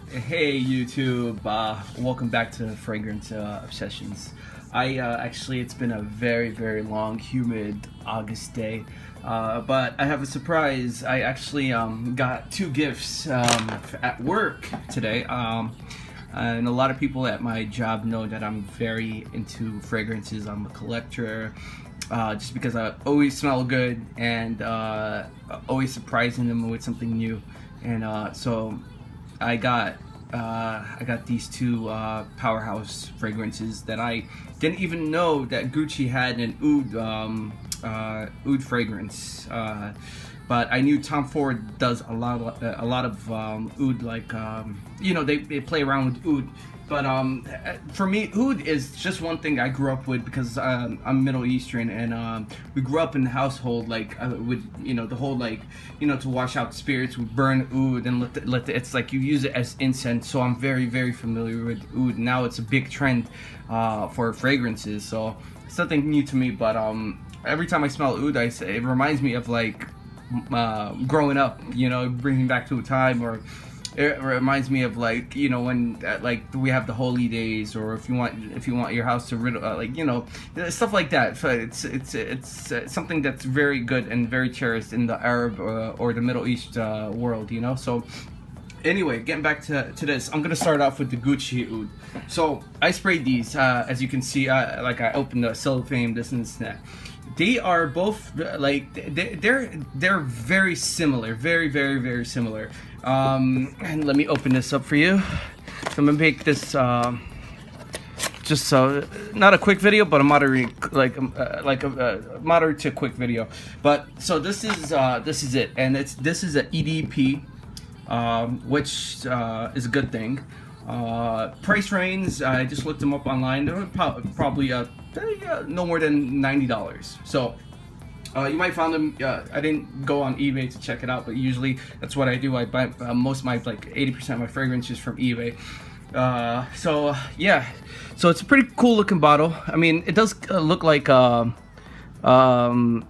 Hey YouTube, welcome back to Fragrance Obsessions. Actually, it's been a very long, humid August day, but I have a surprise. I actually got two gifts at work today, and a lot of people at my job know that I'm very into fragrances. I'm a collector, just because I always smell good and always surprising them with something new, and so. I got these two powerhouse fragrances that I didn't even know that Gucci had an oud fragrance. But I knew Tom Ford does a lot of oud, like they play around with oud. But for me, oud is just one thing I grew up with because I'm Middle Eastern, and we grew up in the household like with the whole to wash out spirits. We burn oud and it's like you use it as incense. So I'm very familiar with oud. Now it's a big trend for fragrances. So it's nothing new to me. But every time I smell oud, it reminds me of like growing up. Bringing back to a time, or it reminds me of like when like we have the holy days, or if you want your house to stuff like that. So it's something that's very good and very cherished in the Arab or the Middle East world. So anyway, getting back to this, I'm gonna start off with the Gucci oud. So I sprayed these, as you can see. I opened the cellophane, this and that. They are both like they're very similar, very similar. And let me open this up for you. So I'm gonna make this just not a quick video, but a moderate moderate to quick video. But so this is it, and this is an EDP, which is a good thing. Price range, I just looked them up online. They're probably no more than $90. So you might find them. I didn't go on eBay to check it out, but usually that's what I do. I buy most of my 80% of my fragrances from eBay. So yeah, so it's a pretty cool looking bottle. I mean, it does look like I don't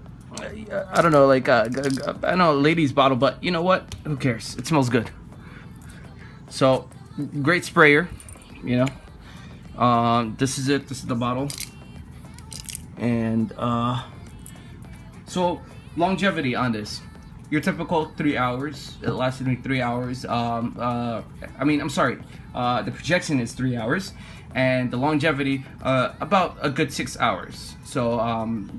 know, I know a lady's bottle, but you know what? Who cares? It smells good. So great sprayer. This is it. This is the bottle, and so longevity on this, your typical 3 hours. It lasted me 3 hours. I'm sorry. The projection is 3 hours, and the longevity about a good 6 hours. So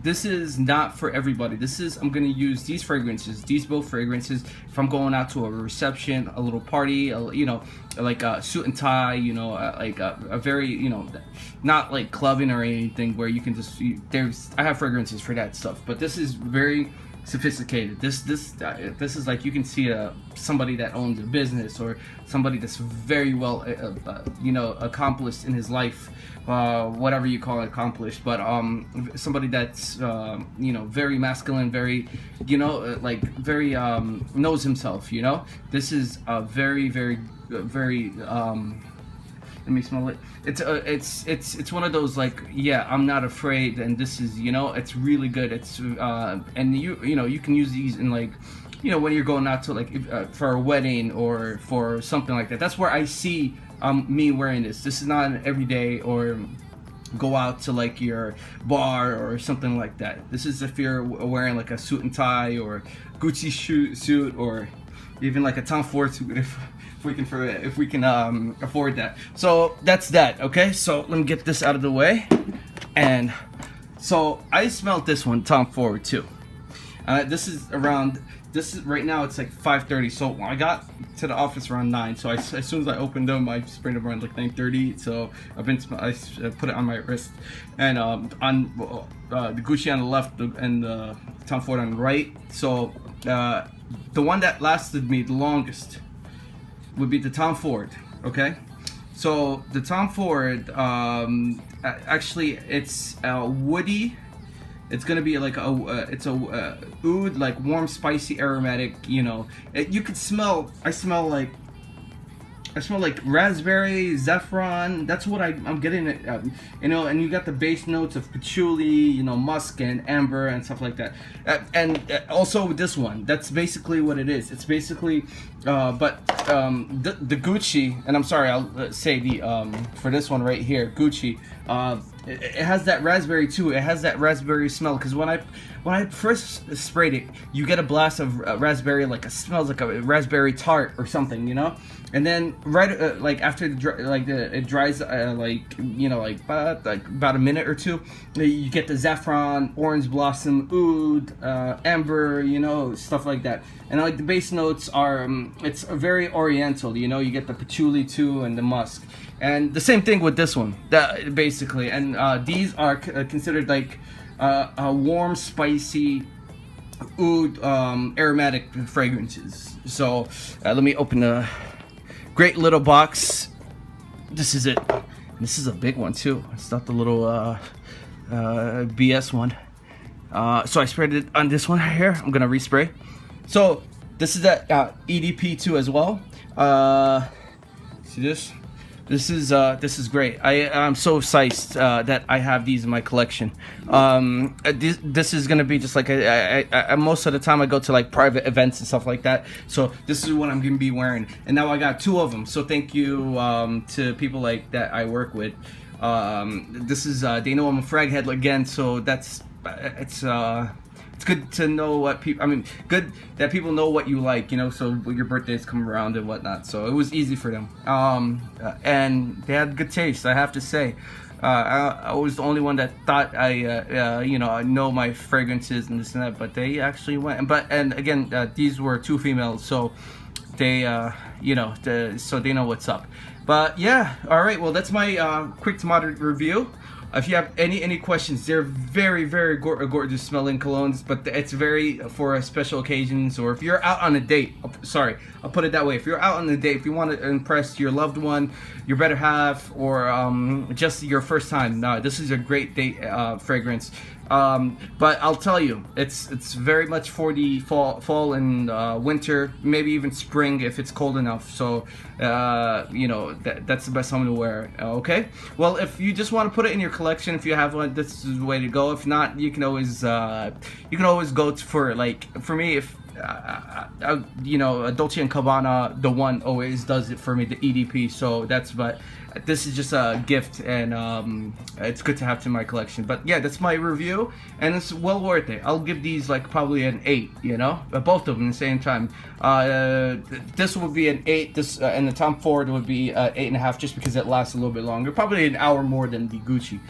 this is not for everybody. I'm gonna use these both fragrances, if I'm going out to a reception, a little party, like a suit and tie, a very, not like clubbing or anything where you can just, I have fragrances for that stuff, but this is very sophisticated. This is like, you can see somebody that owns a business, or somebody that's very well accomplished in his life, whatever you call it, accomplished, but somebody that's very masculine, very very knows himself. This is a very let me smell it. It's one of those I'm not afraid, and this is it's really good. It's and you can use these in when you're going out to for a wedding or for something like that. That's where I see me wearing this. This is not an everyday or go out to your bar or something like that. This is if you're wearing a suit and tie, or Gucci suit, or even a Tom Ford suit, if we can afford that. So that's that. Okay, so let me get this out of the way. And so I smelled this one, Tom Ford too. This is right now, it's 5:30. So I got to the office around 9. So as soon as I opened them, I sprayed them around 9:30. So I put it on my wrist, and on the Gucci on the left and the Tom Ford on the right. So the one that lasted me the longest would be the Tom Ford. Okay, so the Tom Ford, actually it's woody. It's gonna be it's a oud, warm, spicy, aromatic. You could smell. I smell I smell like raspberry, saffron. That's what I'm getting it. You know, and you got the base notes of patchouli, you know, musk and amber and stuff like that. And also with this one, that's basically what it is. It's basically, the Gucci, and I'm sorry, I'll say the for this one right here, Gucci. It has that raspberry too. It has that raspberry smell because when I first sprayed it, you get a blast of raspberry, like it smells like a raspberry tart or something, you know. And then right like after it dries, like you know, like about a minute or two, you get the saffron, orange blossom, oud, amber, you know, stuff like that. And like the base notes are, it's very oriental, you know. You get the patchouli too and the musk. And the same thing with this one, that basically. And these are considered like a warm, spicy, oud, aromatic fragrances. So let me open the great little box. This is it. This is a big one too. It's not the little BS one. So I sprayed it on this one here. I'm gonna respray. So this is that EDP too as well. See this? This is great. I'm so excited that I have these in my collection. This is gonna be just like I most of the time I go to like private events and stuff like that. So this is what I'm gonna be wearing. And now I got 2 of them. So thank you to people like that I work with. This is they know I'm a frag head again. So that's it's good to know what people. I mean, good that people know what you like, you know. So when your birthdays come around and whatnot, so it was easy for them. And they had good taste, I have to say. I was the only one that thought you know, I know my fragrances and this and that, but they actually went. And again, these were 2 females, so they, you know, so they know what's up. But yeah, all right. Well, that's my quick to moderate review. If you have any questions, they're very gorgeous smelling colognes, but it's very for special occasions, or if you're out on a date. Sorry, I'll put it that way. If you're out on a date, if you want to impress your loved one, your better half, or just your first time, this is a great date fragrance. But I'll tell you, it's very much for the fall and winter, maybe even spring if it's cold enough. So you know, that's the best time to wear it. Okay. Well, if you just want to put it in your collection, if you have one, this is the way to go. If not, you can always go for, like, for me, if you know, Dolce and Gabbana, the one always does it for me, the EDP. So that's, but this is just a gift, and it's good to have in my collection. But yeah, that's my review, and it's well worth it. I'll give these like probably an 8, you know, both of them at the same time. This would be an 8, this and the Tom Ford would be 8.5, just because it lasts a little bit longer, probably an hour more than the Gucci.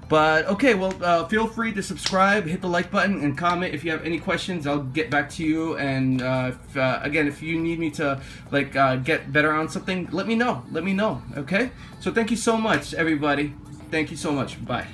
But okay, well, feel free to subscribe, hit the like button, and comment if you have any questions. I'll get back to you. And again, if you need me to like get better on something, let me know. Okay. So thank you so much, everybody. Thank you so much. Bye.